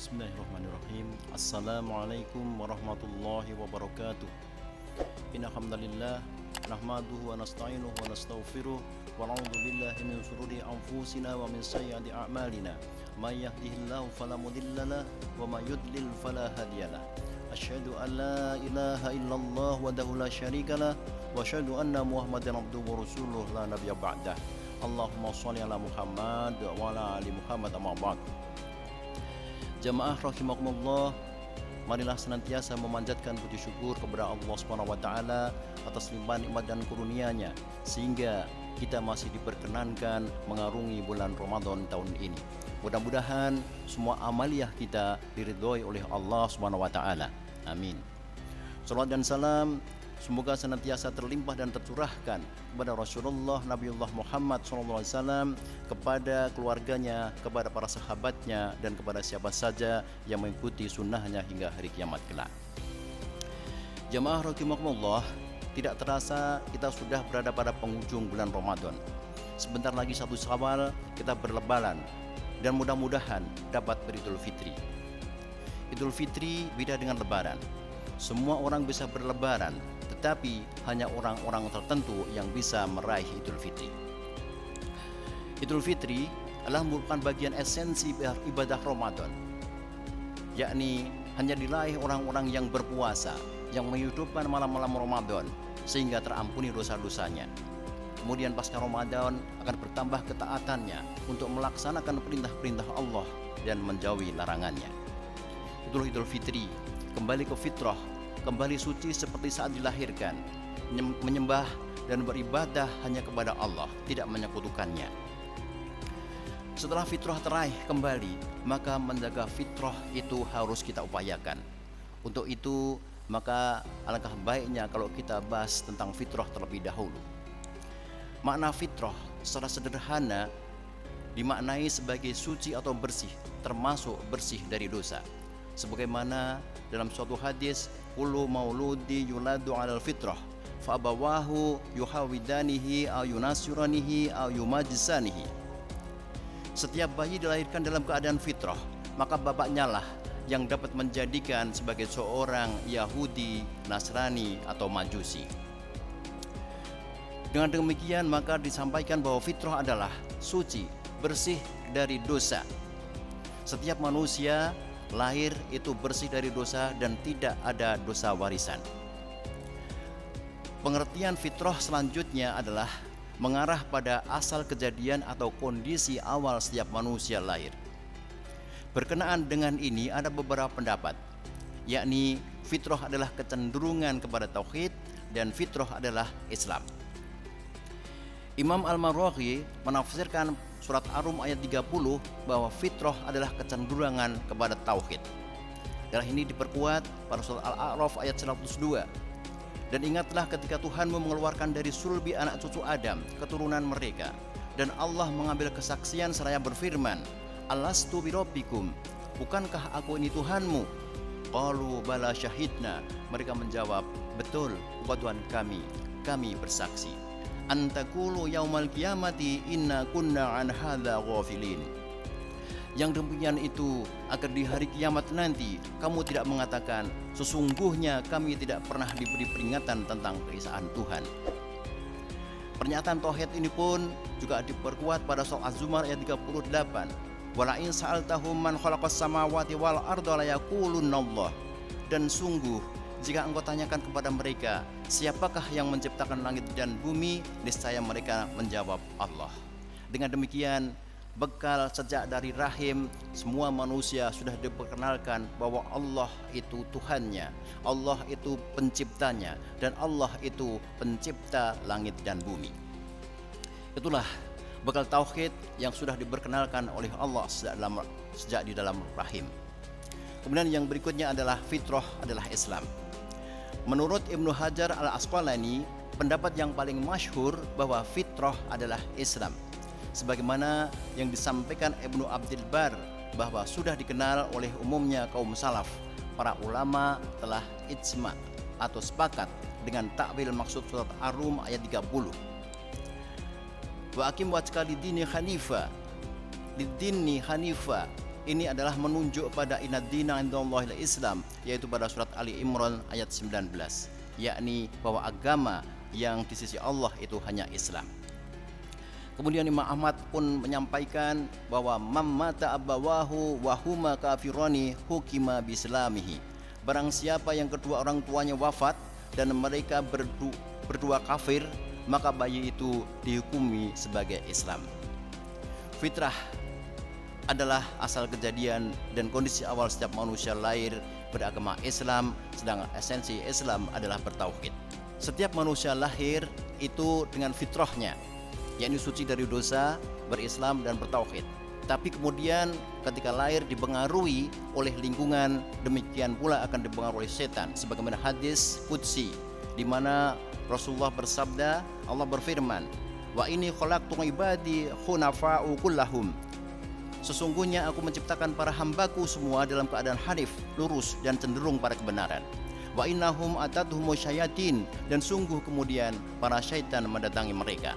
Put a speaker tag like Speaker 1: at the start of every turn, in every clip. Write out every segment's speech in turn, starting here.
Speaker 1: Bismillahirrahmanirrahim. Assalamualaikum warahmatullahi wabarakatuh. Innal hamdalillah nahmaduhu wa nasta'inuhu wa nastaghfiruh wa na'udzu billahi min shururi anfusina wa min sayyiati a'malina. May yahdihillahu fala mudhillalah wa may yudlil fala hadiyalah. Asyhadu an la ilaha illallah wahdahu la syarikalah wa asyhadu anna Muhammadan abduhu wa rasuluh la nabiyya ba'dah. Allahumma shalli ala Muhammad wa ala ali Muhammad amma ba'd. Jamaah rahimakumullah, marilah senantiasa memanjatkan puji syukur kepada Allah Subhanahu wa taala atas limpahan nikmat dan kurnia-Nya sehingga kita masih diperkenankan mengarungi bulan Ramadan tahun ini. Mudah-mudahan semua amaliyah kita diridhoi oleh Allah Subhanahu wa taala. Amin. Salawat dan salam semoga senantiasa terlimpah dan tercurahkan kepada Rasulullah Nabiullah Muhammad SAW, kepada keluarganya, kepada para sahabatnya, dan kepada siapa saja yang mengikuti sunnahnya hingga hari kiamat kelak. Jamaah rahimakumullah, tidak terasa kita sudah berada pada penghujung bulan Ramadan. Sebentar lagi 1 Syawal kita berlebaran dan mudah-mudahan dapat beridul fitri. Idul fitri beda dengan lebaran. Semua orang bisa berlebaran, tetapi hanya orang-orang tertentu yang bisa meraih Idul Fitri. Idul Fitri adalah merupakan bagian esensi ibadah Ramadan, yakni hanya diraih orang-orang yang berpuasa, yang menghidupkan malam-malam Ramadan sehingga terampuni dosa-dosanya. Kemudian pasca Ramadan akan bertambah ketaatannya untuk melaksanakan perintah-perintah Allah dan menjauhi larangannya. Itulah Idul Fitri, kembali ke fitrah, kembali suci seperti saat dilahirkan, menyembah dan beribadah hanya kepada Allah, tidak menyekutukannya. Setelah fitrah teraih kembali, maka menjaga fitrah itu harus kita upayakan. Untuk itu, maka alangkah baiknya kalau kita bahas tentang fitrah terlebih dahulu. Makna fitrah secara sederhana dimaknai sebagai suci atau bersih, termasuk bersih dari dosa. Sebagaimana dalam suatu hadis, kullu mauludi yuladu 'alal fitrah fa abawahu yuhawidanihi aw yunasiranihi aw yumajisanihi. Setiap bayi dilahirkan dalam keadaan fitrah, maka bapaknya lah yang dapat menjadikan sebagai seorang Yahudi, Nasrani atau Majusi. Dengan demikian maka disampaikan bahwa fitrah adalah suci, bersih dari dosa. Setiap manusia lahir itu bersih dari dosa dan tidak ada dosa warisan. Pengertian fitrah selanjutnya adalah mengarah pada asal kejadian atau kondisi awal setiap manusia lahir. Berkenaan dengan ini ada beberapa pendapat, yakni fitrah adalah kecenderungan kepada tauhid dan fitrah adalah Islam. Imam Al-Marwazi menafsirkan surat Ar-Rum ayat 30 bahwa fitrah adalah kecenderungan kepada tauhid. Dan ini diperkuat pada surat Al-A'raf ayat 102. Dan ingatlah ketika Tuhanmu mengeluarkan dari sulbi anak cucu Adam, keturunan mereka, dan Allah mengambil kesaksian seraya berfirman, Alastu birabbikum, bukankah aku ini Tuhanmu? Qalu bala syahidna, mereka menjawab, betul, Tuhan kami bersaksi. Antakulu yaumal qiyamati inna kunna an hadza ghafilin. Yang demikian itu agar di hari kiamat nanti kamu tidak mengatakan sesungguhnya kami tidak pernah diberi peringatan tentang keesaan Tuhan. Pernyataan tauhid ini pun juga diperkuat pada surat Az-Zumar ayat 38. Wala in sa'altahum man khalaqas samawati wal arda la yaqulunallah. Dan sungguh jika engkau tanyakan kepada mereka, siapakah yang menciptakan langit dan bumi, niscaya mereka menjawab Allah. Dengan demikian, bekal sejak dari rahim, semua manusia sudah diperkenalkan bahwa Allah itu Tuhannya, Allah itu penciptanya, dan Allah itu pencipta langit dan bumi. Itulah bekal tauhid yang sudah diperkenalkan oleh Allah sejak di dalam rahim. Kemudian yang berikutnya adalah fitrah adalah Islam. Menurut Ibnu Hajar Al-Asqalani, pendapat yang paling masyhur bahwa fitrah adalah Islam. Sebagaimana yang disampaikan Ibnu Abdul Bar bahwa sudah dikenal oleh umumnya kaum salaf, para ulama telah ijma atau sepakat dengan takwil maksud surat Ar-Rum ayat 30. Wa aqim wajhaka lid-dini hanifa ini adalah menunjuk pada inna dina indallahil Islam, yaitu pada surat Ali Imran ayat 19, yakni bahwa agama yang di sisi Allah itu hanya Islam. Kemudian Imam Ahmad pun menyampaikan bahwa mammata abawahu wahuma kafirani hukima bislamihi. Barang siapa yang kedua orang tuanya wafat dan mereka berdua kafir, maka bayi itu dihukumi sebagai Islam. Fitrah adalah asal kejadian dan kondisi awal setiap manusia lahir beragama Islam, sedangkan esensi Islam adalah bertauhid. Setiap manusia lahir itu dengan fitrahnya, yakni suci dari dosa, berislam dan bertauhid. Tapi kemudian ketika lahir dipengaruhi oleh lingkungan, demikian pula akan dipengaruhi oleh setan. Sebagaimana hadis qudsi di mana Rasulullah bersabda, Allah berfirman, "Wa inni khalaqtu ibadi khunafa'u kullahum." Sesungguhnya aku menciptakan para hambaku semua dalam keadaan hanif, lurus dan cenderung pada kebenaran. Wa innahum atadhum syayatin, dan sungguh kemudian para syaitan mendatangi mereka.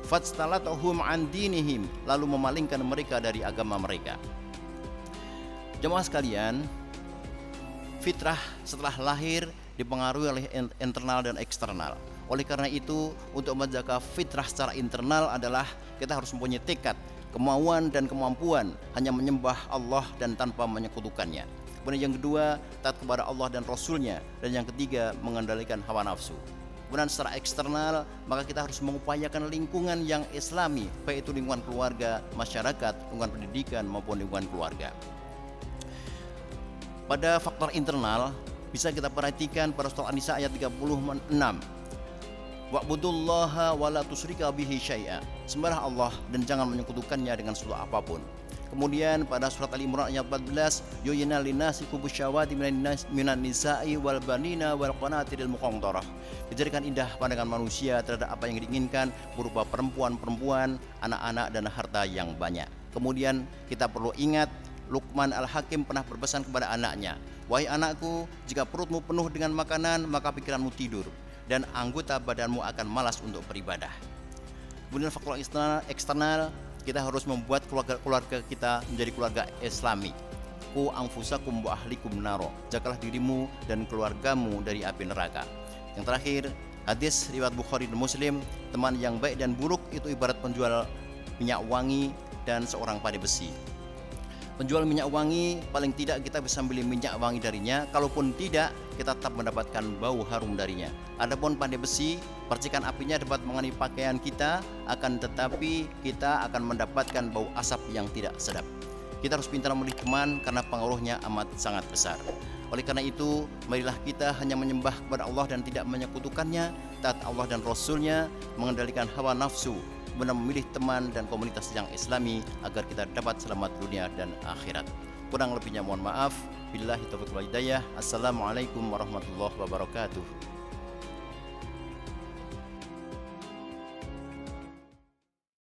Speaker 1: Fatstalatuhum an dinihim, lalu memalingkan mereka dari agama mereka. Jemaah sekalian, fitrah setelah lahir dipengaruhi oleh internal dan eksternal. Oleh karena itu, untuk menjaga fitrah secara internal adalah kita harus mempunyai tekad, kemauan dan kemampuan hanya menyembah Allah dan tanpa menyekutukannya. Kemudian yang kedua, taat kepada Allah dan Rasulnya. Dan yang ketiga, mengendalikan hawa nafsu. Kemudian secara eksternal, maka kita harus mengupayakan lingkungan yang islami, baik itu lingkungan keluarga, masyarakat, lingkungan pendidikan maupun lingkungan keluarga. Pada faktor internal bisa kita perhatikan pada surat An-Nisa ayat 36. Wa'budullaha wa la tusyrika bihi syai'a. Sembahlah Allah dan jangan menyekutukannya dengan sesuatu apapun. Kemudian pada surat Al-Imran ayat 14, yu'yina linnasi kubusyawati minan nisa'i wal banina wal qanatiril muqantarah. Dijadikan indah pandangan manusia terhadap apa yang diinginkan berupa perempuan-perempuan, anak-anak dan harta yang banyak. Kemudian kita perlu ingat Luqman Al-Hakim pernah berpesan kepada anaknya, "Wahai anakku, jika perutmu penuh dengan makanan, maka pikiranmu tidur dan anggota badanmu akan malas untuk beribadah." Kemudian faktor eksternal, kita harus membuat keluarga kita menjadi keluarga Islami. Ku anfusakum wa ahlikum naro. Jagalah dirimu dan keluargamu dari api neraka. Yang terakhir, hadis riwayat Bukhari dan Muslim, teman yang baik dan buruk itu ibarat penjual minyak wangi dan seorang pandai besi. Penjual minyak wangi, paling tidak kita bisa beli minyak wangi darinya. Kalaupun tidak, kita tetap mendapatkan bau harum darinya. Adapun pandai besi, percikan apinya dapat mengenai pakaian kita, akan tetapi kita akan mendapatkan bau asap yang tidak sedap. Kita harus pintar memilih teman karena pengaruhnya amat sangat besar. Oleh karena itu, marilah kita hanya menyembah kepada Allah dan tidak menyekutukannya, taat Allah dan Rasulnya, mengendalikan hawa nafsu, benar memilih teman dan komunitas yang Islami agar kita dapat selamat dunia dan akhirat. Kurang lebihnya mohon maaf. Billahi taufiq wal hidayah. Assalamualaikum warahmatullahi wabarakatuh.